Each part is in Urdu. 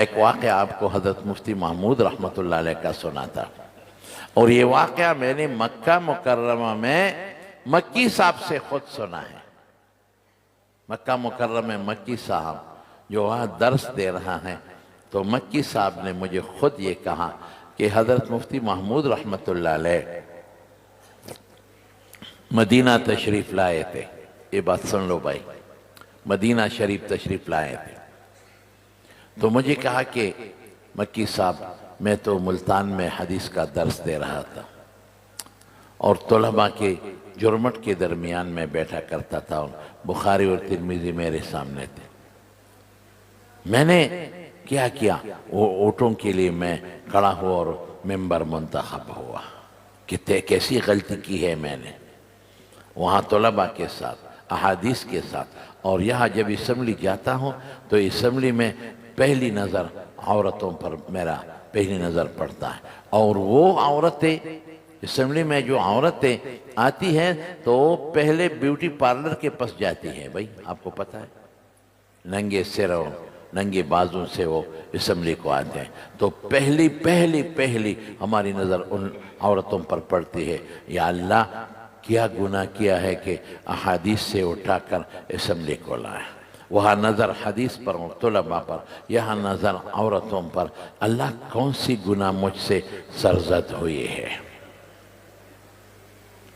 ایک واقعہ آپ کو حضرت مفتی محمود رحمۃ اللہ علیہ کا سنا تھا، اور یہ واقعہ میں نے مکہ مکرمہ میں مکی صاحب سے خود سنا ہے۔ مکہ مکرمہ میں مکی صاحب جو وہاں درس دے رہا ہے، تو مکی صاحب نے مجھے خود یہ کہا کہ حضرت مفتی محمود رحمۃ اللہ علیہ مدینہ تشریف لائے تھے۔ یہ بات سن لو بھائی، مدینہ شریف تشریف لائے تھے، تو مجھے کہا کہ مکی صاحب میں تو ملتان میں حدیث کا درس دے رہا تھا، اور طلباء کے جرمٹ کے درمیان میں بیٹھا کرتا تھا، اور بخاری اور ترمذی میرے سامنے تھے۔ میں نے کیا وہ اونٹوں کے لیے میں کھڑا ہوا اور ممبر منتخب ہوا کہ کیسی غلطی کی ہے میں نے وہاں طلباء کے ساتھ، احادیث کے ساتھ۔ اور یہاں جب اسمبلی جاتا ہوں تو اسمبلی میں پہلی نظر عورتوں پر میرا پہلی نظر پڑتا ہے، اور وہ عورتیں اسمبلی میں جو عورتیں آتی ہیں تو پہلے بیوٹی پارلر کے پاس جاتی ہیں۔ بھائی آپ کو پتہ ہے، ننگے سر اور ننگے بازوں سے وہ اسمبلی کو آتے ہیں، تو پہلی ہماری نظر ان عورتوں پر پڑتی ہے۔ یا اللہ، کیا گناہ کیا ہے کہ احادیث سے اٹھا کر اسمبلی کو لائے۔ وہاں نظر حدیث پر اور طلباء پر، یہاں نظر عورتوں پر۔ اللہ، کون سی گناہ مجھ سے سرزد ہوئی ہے۔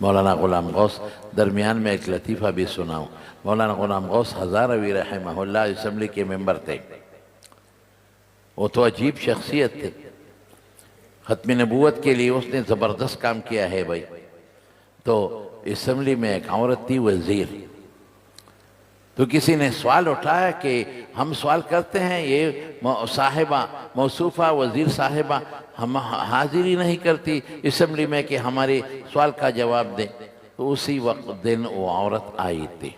مولانا غلام غوث، درمیان میں ایک لطیفہ بھی سناؤں۔ مولانا غلام غوث ہزاروی رحمہ اللہ اسمبلی کے ممبر تھے، وہ تو عجیب شخصیت تھے۔ ختم نبوت کے لیے اس نے زبردست کام کیا ہے بھائی۔ تو اسمبلی میں ایک عورت تھی وزیر، تو کسی نے سوال اٹھایا کہ ہم سوال کرتے ہیں، یہ صاحبہ موصوفہ وزیر صاحبہ ہم حاضری نہیں کرتی اسمبلی میں کہ ہمارے سوال کا جواب دیں۔ تو اسی وقت دن وہ عورت آئی تھی،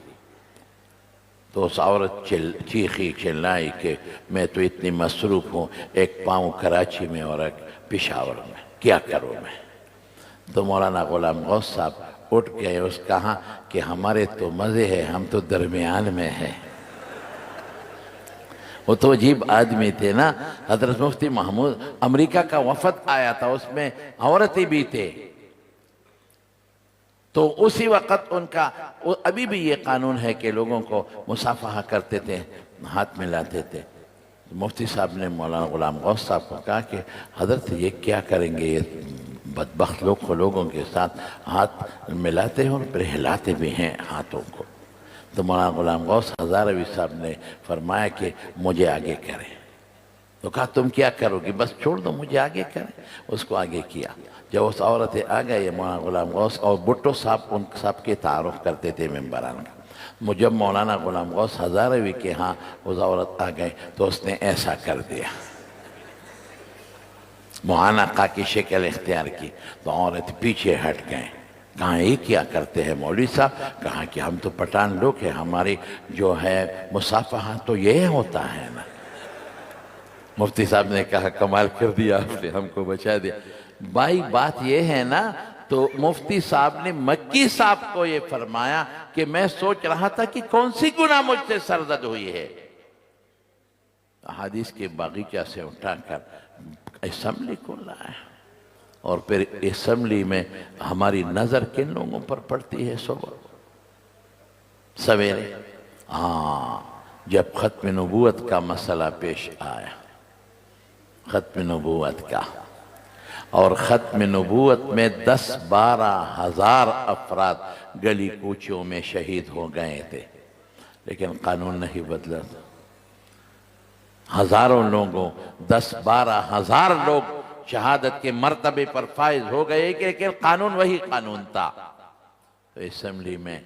تو اس عورت چیخی چلائی کہ میں تو اتنی مصروف ہوں، ایک پاؤں کراچی میں اور ایک پشاور میں، کیا کروں میں۔ تو مولانا غلام غوث صاحب اٹھ گئے، اس کہا کہ ہمارے تو مزے ہیں، ہم تو درمیان میں ہیں۔ وہ تو عجیب آدمی تھے نا۔ حضرت مفتی محمود، امریکہ کا وفد آیا تھا، اس میں عورتیں بھی تھے، تو اسی وقت ان کا ابھی بھی یہ قانون ہے کہ لوگوں کو مصافحہ کرتے تھے، ہاتھ ملاتے تھے۔ مفتی صاحب نے مولانا غلام غوث صاحب کو کہا کہ حضرت یہ کیا کریں گے، یہ بدبخت لوگوں کے ساتھ ہاتھ ملاتے ہیں اور پھر ہلاتے بھی ہیں ہاتھوں کو۔ تو مولانا غلام غوث ہزاروی صاحب نے فرمایا کہ مجھے آگے کریں۔ تو کہا تم کیا کرو گی، بس چھوڑ دو مجھے آگے کریں۔ اس کو آگے کیا۔ جب اس عورتیں آ گئے، مولانا غلام غوث اور بھٹو صاحب ان سب کے تعارف کرتے تھے ممبران کا۔ جب مولانا غلام غوث ہزاروی کے ہاں اس عورت آ گئے تو اس نے ایسا کر دیا، معانقہ کی شکل اختیار کی، تو عورت پیچھے ہٹ گئے۔ کہاں یہ کیا کرتے ہیں مولوی صاحب؟ کہا کہ ہم تو پٹھان لوگ ہیں، ہماری جو ہے مصافحہ تو یہ ہوتا ہے نا۔ مفتی صاحب نے کہا کمال کر دیا آپ نے، ہم کو بچا دیا۔ بھائی بات یہ ہے نا، تو مفتی صاحب نے مکی صاحب کو یہ فرمایا کہ میں سوچ رہا تھا کہ کون سی گناہ مجھ سے سرزد ہوئی ہے۔ حدیث کے باغیچہ سے اٹھا کر اسمبلی کو لائے، اور پھر اسمبلی میں ہماری نظر کن لوگوں پر پڑتی ہے؟ صبح سویرے، جب ختم نبوت کا مسئلہ پیش آیا، ختم نبوت کا، اور ختم نبوت میں 10-12 ہزار افراد گلی کوچوں میں شہید ہو گئے تھے، لیکن قانون نہیں بدلا تھا۔ ہزاروں لوگوں، 10-12 ہزار لوگ شہادت کے مرتبے پر فائز ہو گئے، لیکن قانون وہی قانون تھا۔ تو اسمبلی میں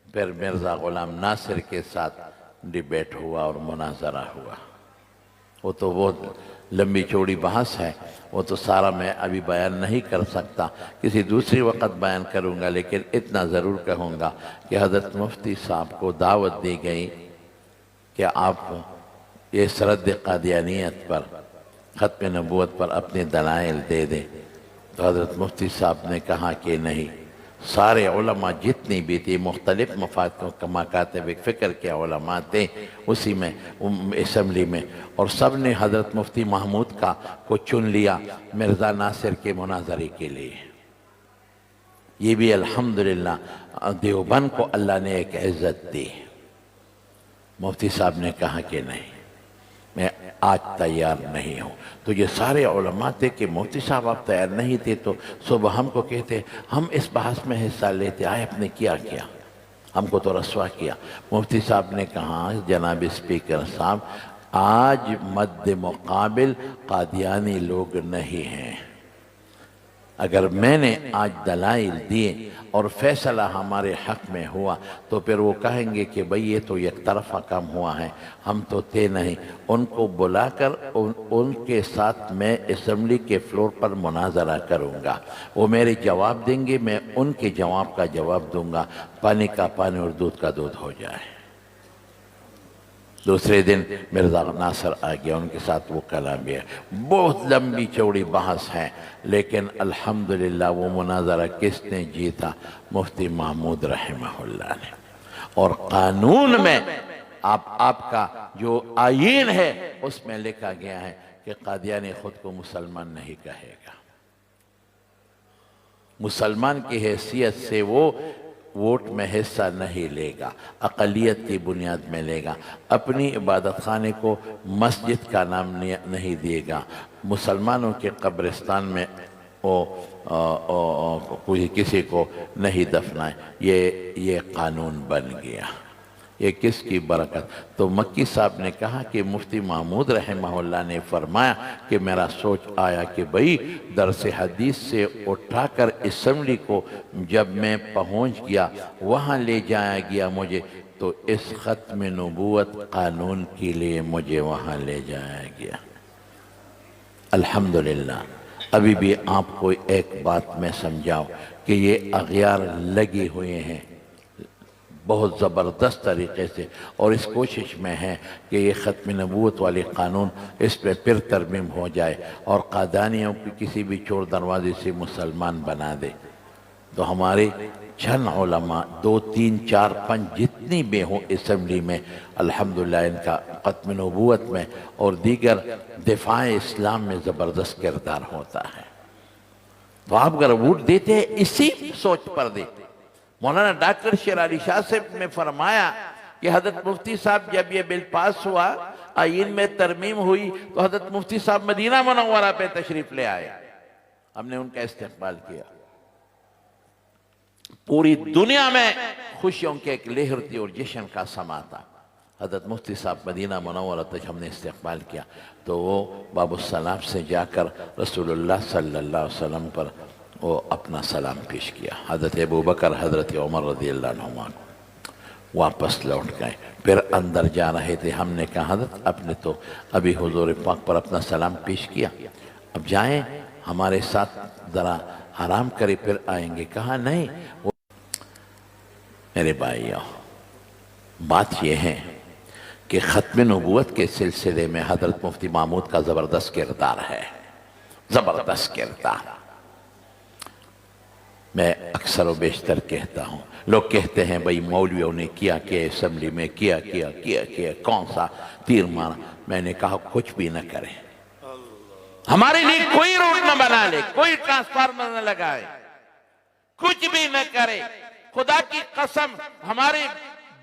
پھر مرزا غلام ناصر کے ساتھ ڈیبیٹ ہوا اور مناظرہ ہوا۔ وہ تو بہت لمبی چوڑی بحث ہے، وہ تو سارا میں ابھی بیان نہیں کر سکتا، کسی دوسری وقت بیان کروں گا، لیکن اتنا ضرور کہوں گا کہ حضرت مفتی صاحب کو دعوت دی گئی کہ آپ اس رد قادیانیت پر، ختم نبوت پر اپنے دلائل دے دیں۔ تو حضرت مفتی صاحب نے کہا کہ نہیں، سارے علماء جتنی بھی تھی مختلف مکاتب فکر کے علماء تھے اسی میں اسمبلی میں، اور سب نے حضرت مفتی محمود کو چن لیا مرزا ناصر کے مناظرے کے لیے۔ یہ بھی الحمدللہ دیوبند کو اللہ نے ایک عزت دی۔ مفتی صاحب نے کہا کہ نہیں، میں آج تیار نہیں ہوں۔ تو یہ سارے علماء تھے کہ مفتی صاحب آپ تیار نہیں تھے تو صبح ہم کو کہتے ہم اس بحث میں حصہ لیتے، آئے آپ نے کیا ہم کو تو رسوا کیا۔ مفتی صاحب نے کہا جناب اسپیکر صاحب، آج مد مقابل قادیانی لوگ نہیں ہیں۔ اگر میں نے آج دلائل دیے اور فیصلہ ہمارے حق میں ہوا تو پھر وہ کہیں گے کہ بھئی یہ تو یک طرفہ کام ہوا ہے، ہم تو تھے نہیں۔ ان کو بلا کر ان کے ساتھ میں اسمبلی کے فلور پر مناظرہ کروں گا، وہ میرے جواب دیں گے، میں ان کے جواب کا جواب دوں گا، پانی کا پانی اور دودھ کا دودھ ہو جائے۔ دوسرے دن مرزا ناصر آ گیا، ان کے ساتھ وہ کلام بھی ہے، بہت لمبی چوڑی بحث ہے، لیکن الحمدللہ وہ مناظرہ کس نے جیتا؟ مفتی محمود رحمہ اللہ نے۔ اور قانون میں آپ کا جو آئین ہے اس میں لکھا گیا ہے کہ قادیانی خود کو مسلمان نہیں کہے گا، مسلمان کی حیثیت سے وہ ووٹ میں حصہ نہیں لے گا، اقلیت کی بنیاد میں لے گا، اپنی عبادت خانے کو مسجد کا نام نہیں دے گا، مسلمانوں کے قبرستان میں کوئی کسی کو نہیں دفنائے۔ یہ قانون بن گیا۔ یہ کس کی برکت؟ تو مکی صاحب نے کہا کہ مفتی محمود رحمہ اللہ نے فرمایا کہ میرا سوچ آیا کہ بھئی درس حدیث سے اٹھا کر اسمبلی کو جب میں پہنچ گیا وہاں لے جایا گیا مجھے، تو اس ختم نبوت قانون کے لیے مجھے وہاں لے جایا گیا۔ الحمدللہ ابھی بھی آپ کو ایک بات میں سمجھاؤں کہ یہ اغیار لگے ہوئے ہیں بہت زبردست طریقے سے، اور اس کوشش میں ہے کہ یہ ختم نبوت والی قانون اس پہ پھر ترمیم ہو جائے اور قادیانیوں کی کسی بھی چور دروازے سے مسلمان بنا دے۔ تو ہمارے چند علماء 2 3 4 5 جتنی بھی ہوں اسمبلی میں، الحمدللہ ان کا ختم نبوت میں اور دیگر دفاع اسلام میں زبردست کردار ہوتا ہے۔ تو آپ اگر ووٹ دیتے ہیں اسی سوچ پر دیتے۔ مولانا ڈاکٹر شیر علی شاہ صاحب نے فرمایا کہ حضرت مفتی صاحب جب یہ بل پاس ہوا، آئین میں ترمیم ہوئی، تو حضرت مفتی صاحب مدینہ منورہ پہ تشریف لے آئے، ہم نے ان کا استقبال کیا۔ پوری دنیا میں خوشیوں کے ایک لہر تھی اور جشن کا سما تھا۔ حضرت مفتی صاحب مدینہ منورہ تک ہم نے استقبال کیا تو وہ باب السلام سے جا کر رسول اللہ صلی اللہ علیہ وسلم پر وہ اپنا سلام پیش کیا۔ حضرت ابوبکر حضرت عمر رضی اللہ عنہ واپس لوٹ گئے، پھر اندر جا رہے تھے۔ ہم نے کہا حضرت آپ نے تو ابھی حضور پاک پر اپنا سلام پیش کیا، اب جائیں ہمارے ساتھ ذرا آرام کرے پھر آئیں گے۔ کہا نہیں۔ میرے بھائیوں، بات یہ ہے کہ ختم نبوت کے سلسلے میں حضرت مفتی محمود کا زبردست کردار ہے، زبردست کردار۔ میں اکثر و بیشتر کہتا ہوں، لوگ کہتے ہیں بھئی مولویوں نے کیا اسمبلی میں کیا کون سا تیر مارا۔ میں نے کہا کچھ بھی نہ کرے، ہمارے لیے کوئی روڈ نہ بنا لے، کوئی ٹرانسفارمر نہ لگائے، کچھ بھی نہ کرے۔ خدا کی قسم ہمارے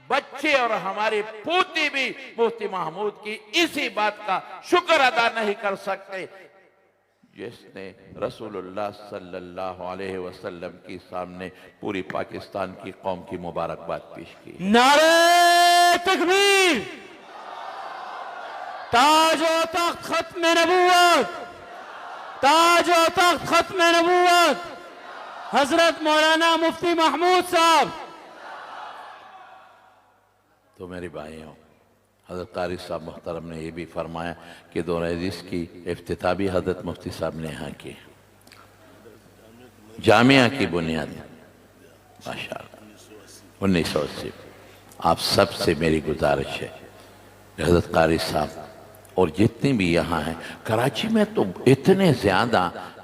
بچے اور ہمارے پوتی بھی مفتی محمود کی اسی بات کا شکر ادا نہیں کر سکتے جس نے رسول اللہ صلی اللہ علیہ وسلم کی سامنے پوری پاکستان کی قوم کی مبارکباد پیش کی۔ نعرہ تکبیر، تاج و تخت ختم نبوت، تاج و تخت ختم نبوت حضرت مولانا مفتی محمود صاحب۔ تو میرے بھائیوں، حضرت قاری صاحب محترم نے یہ بھی فرمایا کہ دورہ حدیث کی افتتاح بھی حضرت مفتی صاحب نے یہاں کی، جامعہ کی بنیاد ماشاءاللہ 1980۔ آپ سب سے میری گزارش ہے کہ حضرت قاری صاحب اور جتنے بھی یہاں ہیں، کراچی میں تو اتنے زیادہ